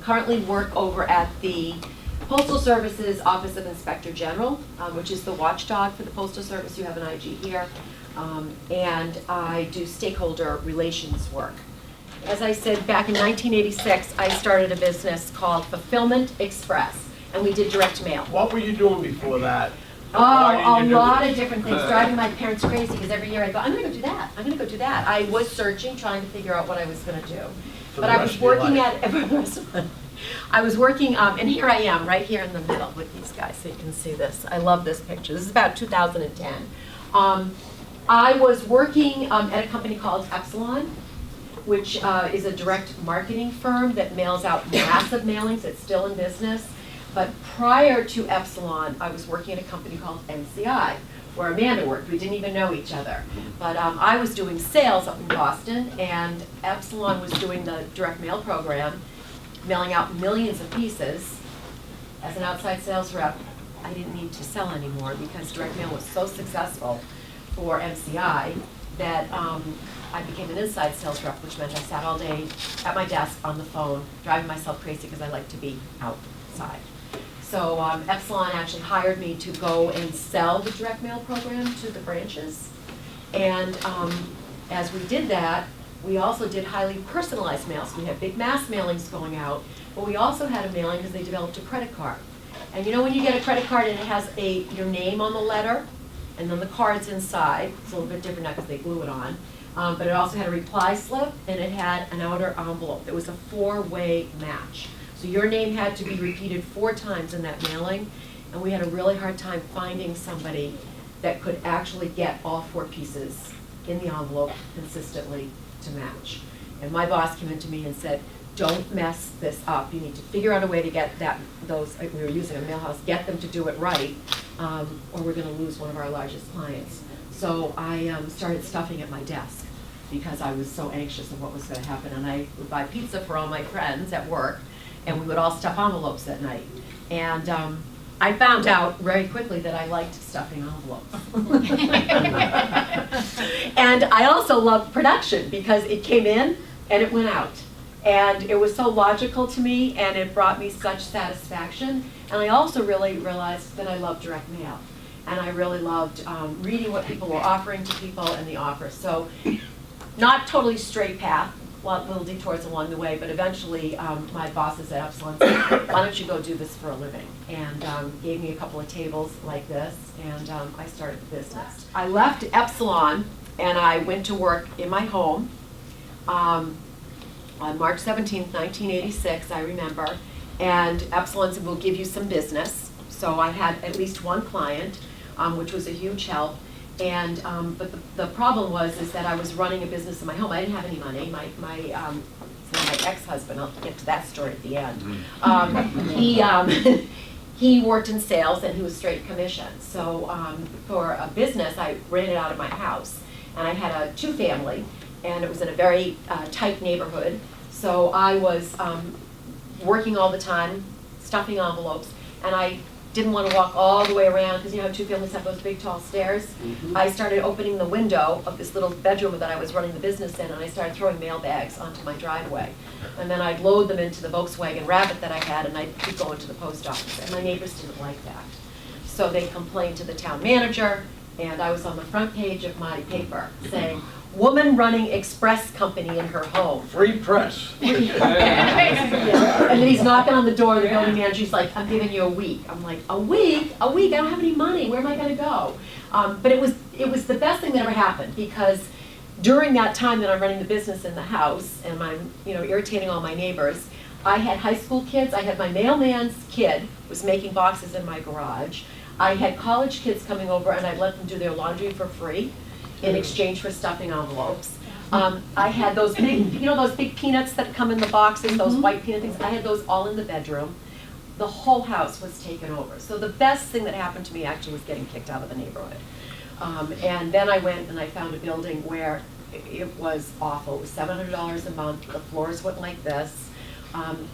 currently work over at the Postal Service's Office of Inspector General, which is the watchdog for the Postal Service. You have an IG here. And I do stakeholder relations work. As I said, back in 1986, I started a business called Fulfillment Express, and we did direct mail. What were you doing before that? Oh, a lot of different things, driving my parents crazy, because every year I'd go, I'm going to go do that, I'm going to go do that. I was searching, trying to figure out what I was going to do. But I was working I was working, and here I am, right here in the middle with these guys, so you can see this. I love this picture. This is about 2010. I was working at a company called Epsilon, which is a direct marketing firm that mails out massive mailings. It's still in business. But prior to Epsilon, I was working at a company called NCI, where Amanda worked. We didn't even know each other. But I was doing sales up in Boston, and Epsilon was doing the direct mail program, mailing out millions of pieces. As an outside sales rep, I didn't need to sell anymore because direct mail was so successful for MCI that I became an inside sales rep, which meant I sat all day at my desk on the phone, driving myself crazy because I like to be outside. So Epsilon actually hired me to go and sell the direct mail program to the branches. And as we did that, we also did highly personalized mails. We had big mass mailings going out, but we also had a mailing because they developed a credit card. And you know when you get a credit card and it has your name on the letter, and then the card's inside. It's a little bit different now because they glue it on. But it also had a reply slip, and it had an outer envelope. It was a 4-way match. So your name had to be repeated 4 times in that mailing, and we had a really hard time finding somebody that could actually get all 4 pieces in the envelope consistently to match. And my boss came into me and said, don't mess this up. You need to figure out a way to get those, we were using a mail house, get them to do it right, or we're going to lose one of our largest clients. So I started stuffing at my desk because I was so anxious of what was going to happen. And I would buy pizza for all my friends at work, and we would all stuff envelopes at night. And I found out very quickly that I liked stuffing envelopes. And I also loved production because it came in and it went out. And it was so logical to me, and it brought me such satisfaction. And I also really realized that I loved direct mail. And I really loved reading what people were offering to people and the offers. So not totally straight path, little detours along the way, but eventually my bosses at Epsilon said, why don't you go do this for a living? And gave me a couple of tables like this, and I started the business. I left Epsilon, and I went to work in my home on March 17th, 1986, I remember, and Epsilon said, we'll give you some business. So I had at least one client, which was a huge help. And but the problem was that I was running a business in my home. I didn't have any money. My ex-husband, I'll get to that story at the end. He worked in sales, and he was straight commission. So for a business, I ran it out of my house, and I had a 2-family, and it was in a very tight neighborhood. So I was working all the time, stuffing envelopes, and I didn't want to walk all the way around because you know 2 families have those big tall stairs. Mm-hmm. I started opening the window of this little bedroom that I was running the business in, and I started throwing mail bags onto my driveway. And then I'd load them into the Volkswagen Rabbit that I had, and I'd keep going to the post office. And my neighbors didn't like that. So they complained to the town manager, and I was on the front page of my paper saying, woman running express company in her home. Free press. Yeah. And then he's knocking on the door, the building manager's like, I'm giving you a week. I'm like, a week? A week? I don't have any money. Where am I going to go? But it was the best thing that ever happened, because during that time that I'm running the business in the house and I'm irritating all my neighbors, I had high school kids. I had my mailman's kid was making boxes in my garage. I had college kids coming over, and I'd let them do their laundry for free in exchange for stuffing envelopes. I had those big, those big peanuts that come in the boxes, those white peanut things. I had those all in the bedroom. The whole house was taken over. So the best thing that happened to me actually was getting kicked out of the neighborhood. And then I went and I found a building where it was awful. It was $700 a month. The floors went like this.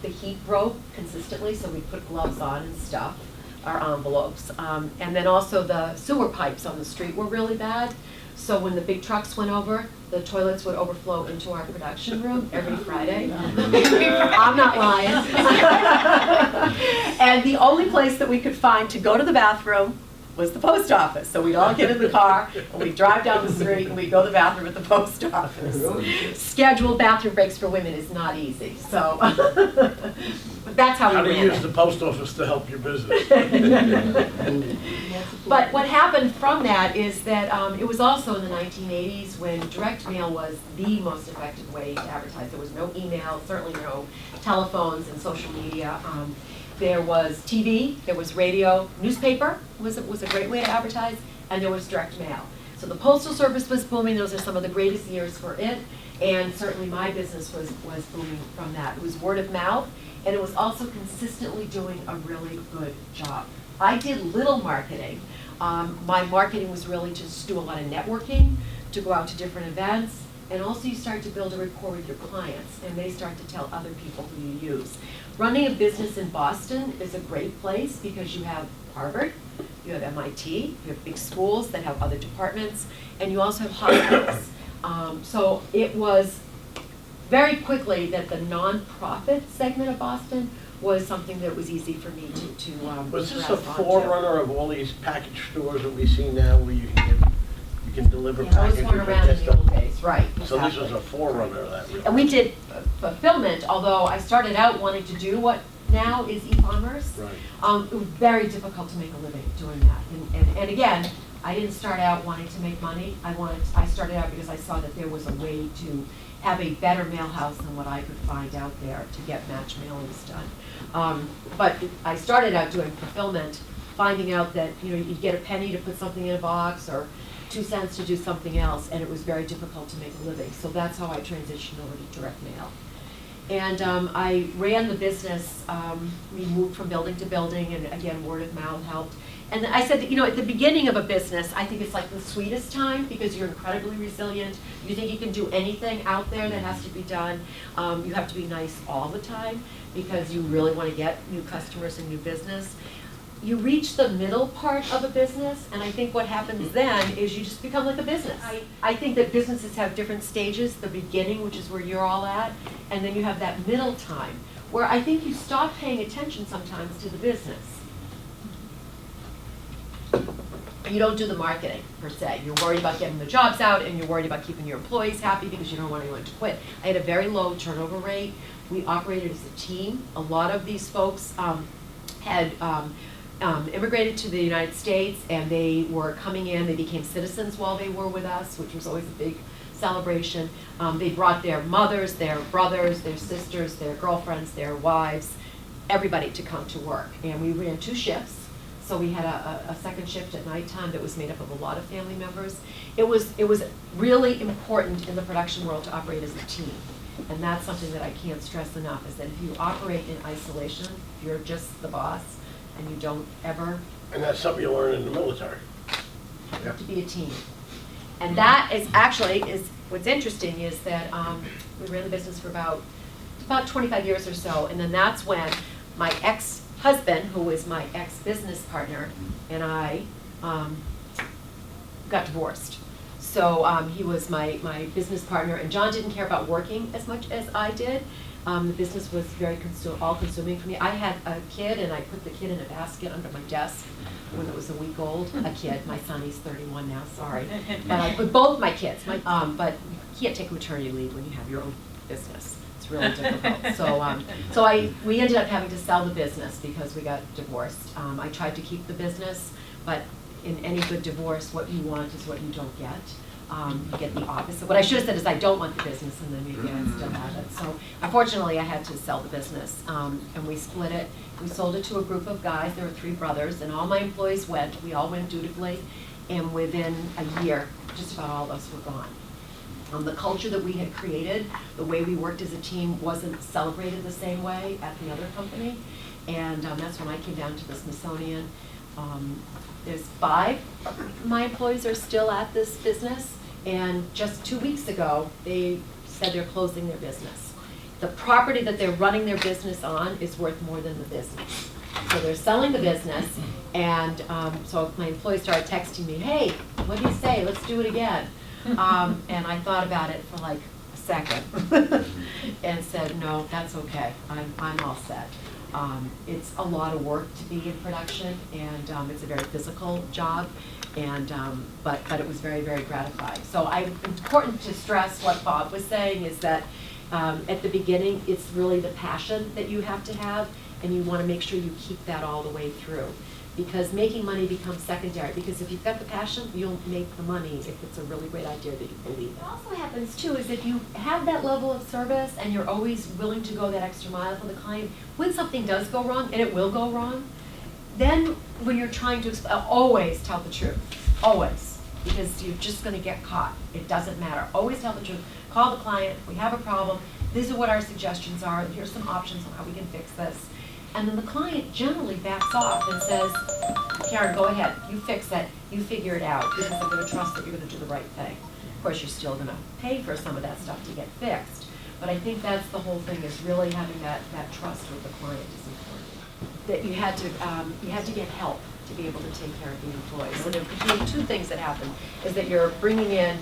The heat broke consistently, so we put gloves on and stuff our envelopes. And then also the sewer pipes on the street were really bad. So when the big trucks went over, the toilets would overflow into our production room every Friday. I'm not lying. And the only place that we could find to go to the bathroom was the post office. So we'd all get in the car, and we'd drive down the street, and we'd go to the bathroom at the post office. Scheduled bathroom breaks for women is not easy, so. But that's how we How ran to use it. the post office to help your business. But what happened from that is that it was also in the 1980s when direct mail was the most effective way to advertise. There was no email, certainly no telephones and social media. There was TV, there was radio, newspaper was a great way to advertise, and there was direct mail. So the Postal Service was booming. Those are some of the greatest years for it, and certainly my business was booming from that. It was word of mouth, and it was also consistently doing a really good job. I did little marketing. My marketing was really to just do a lot of networking, to go out to different events, and also you start to build a rapport with your clients, and they start to tell other people who you use. Running a business in Boston is a great place because you have Harvard, you have MIT, you have big schools that have other departments, and you also have hospitals. So it was very quickly that the nonprofit segment of Boston was something that was easy for me to Was this a grasp onto. forerunner of all these package stores that we see now where you can deliver Yeah, those packages? weren't and around in test the old them? days, right. So this exactly. was a forerunner of that, really? And we did fulfillment, although I started out wanting to do what now is e-commerce. Right. It was very difficult to make a living doing that. And again, I didn't start out wanting to make money. I started out because I saw that there was a way to have a better mail house than what I could find out there to get match mailings done. But I started out doing fulfillment, finding out that you'd get a penny to put something in a box or 2 cents to do something else, and it was very difficult to make a living. So that's how I transitioned over to direct mail. And I ran the business. We moved from building to building, and again, word of mouth helped. And I said that, at the beginning of a business, I think it's like the sweetest time because you're incredibly resilient. You think you can do anything out there that has to be done. You have to be nice all the time because you really want to get new customers and new business. You reach the middle part of a business, and I think what happens then is you just become like a business. I think that businesses have different stages, the beginning, which is where you're all at, and then you have that middle time, where I think you stop paying attention sometimes to the business. You don't do the marketing, per se. You're worried about getting the jobs out, and you're worried about keeping your employees happy because you don't want anyone to quit. I had a very low turnover rate. We operated as a team. A lot of these folks had immigrated to the United States, and they were coming in. They became citizens while they were with us, which was always a big celebration. They brought their mothers, their brothers, their sisters, their girlfriends, their wives, everybody to come to work. And we ran 2 shifts. So we had a second shift at nighttime that was made up of a lot of family members. It was really important in the production world to operate as a team. And that's something that I can't stress enough, is that if you operate in isolation, if you're just the boss, and you don't ever And that's something you learn in the military. have to be a team. And that is actually, what's interesting is that we ran the business for about 25 years or so, and then that's when my ex-husband, who was my ex-business partner, and I got divorced. So he was my business partner, and John didn't care about working as much as I did. The business was very all-consuming for me. I had a kid, and I put the kid in a basket under my desk when it was a week old. A kid, my son, he's 31 now, sorry. But I put both my kids, but you can't take maternity leave when you have your own business. It's really difficult. So we ended up having to sell the business because we got divorced. I tried to keep the business, but in any good divorce, what you want is what you don't get. You get the opposite. What I should have said is I don't want the business, and then maybe I'd still have it. So unfortunately, I had to sell the business, and we split it. We sold it to a group of guys. There were 3 brothers, and all my employees went. We all went dutifully, and within a year, just about all of us were gone. The culture that we had created, the way we worked as a team, wasn't celebrated the same way at the other company, and that's when I came down to the Smithsonian. There's 5 of my employees are still at this business, and just 2 weeks ago, they said they're closing their business. The property that they're running their business on is worth more than the business. So they're selling the business, and so my employees started texting me, hey, what do you say, let's do it again. And I thought about it for like a second and said, no, that's okay, I'm all set. It's a lot of work to be in production, and it's a very physical job, and but it was very, very gratifying. So it's important to stress what Bob was saying is that at the beginning, it's really the passion that you have to have, and you want to make sure you keep that all the way through. Because making money becomes secondary, because if you've got the passion, you'll make the money if it's a really great idea that you believe in. What also happens too is if you have that level of service and you're always willing to go that extra mile for the client, when something does go wrong, and it will go wrong, then when you're trying to, always tell the truth, always, because you're just gonna get caught. It doesn't matter, always tell the truth. Call the client, we have a problem, these are what our suggestions are, here's some options on how we can fix this. And then the client generally backs off and says, Karen, go ahead, you fix it, you figure it out, because I'm gonna trust that you're gonna do the right thing. Of course, you're still gonna pay for some of that stuff to get fixed, but I think that's the whole thing, is really having that trust with the client is important. That you had to get help to be able to take care of the employees. So there could be two things that happen, is that you're bringing in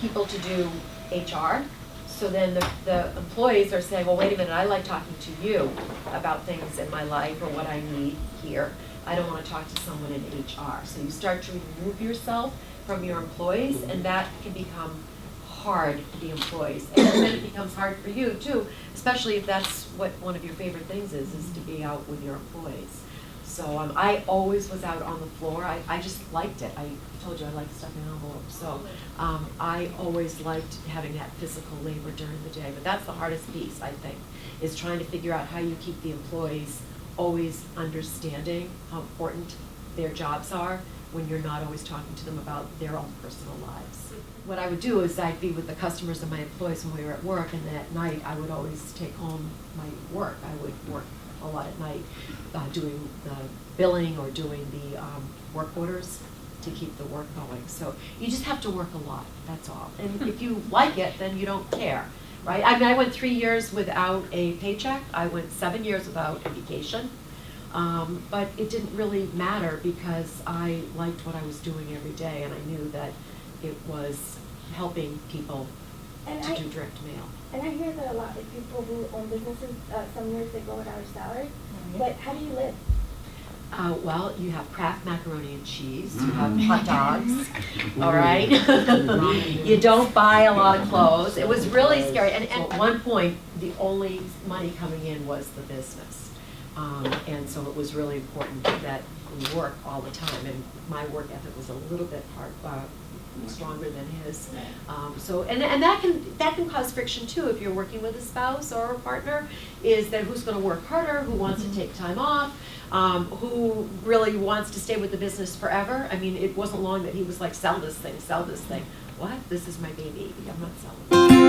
people to do HR. So then the employees are saying, well, wait a minute, I like talking to you about things in my life or what I need here. I don't want to talk to someone in HR. So you start to remove yourself from your employees, and that can become hard for the employees. And then it becomes hard for you too, especially if that's what one of your favorite things is to be out with your employees. So I always was out on the floor. I just liked it. I told you I liked stuffing envelopes. So I always liked having that physical labor during the day. But that's the hardest piece, I think, is trying to figure out how you keep the employees always understanding how important their jobs are when you're not always talking to them about their own personal lives. What I would do is I'd be with the customers and my employees when we were at work, and then at night I would always take home my work. I would work a lot at night, doing the billing or doing the work orders to keep the work going. So you just have to work a lot, that's all. And if you like it, then you don't care, right? I mean, I went 3 years without a paycheck. I went 7 years without a vacation. But it didn't really matter because I liked what I was doing every day, and I knew that it was helping people to do direct mail. And I hear that a lot of people who own businesses, some years they go without a salary. But how do you live? Well, you have Kraft macaroni and cheese, you have hot dogs, all right? You don't buy a lot of clothes. It was really scary. And at one point, the only money coming in was the business. And so it was really important that we work all the time. And my work ethic was a little bit stronger than his. And that can cause friction too if you're working with a spouse or a partner, is that who's going to work harder, who wants to take time off, who really wants to stay with the business forever. I mean, it wasn't long that he was like, sell this thing, sell this thing. What? This is my baby. I'm not selling it.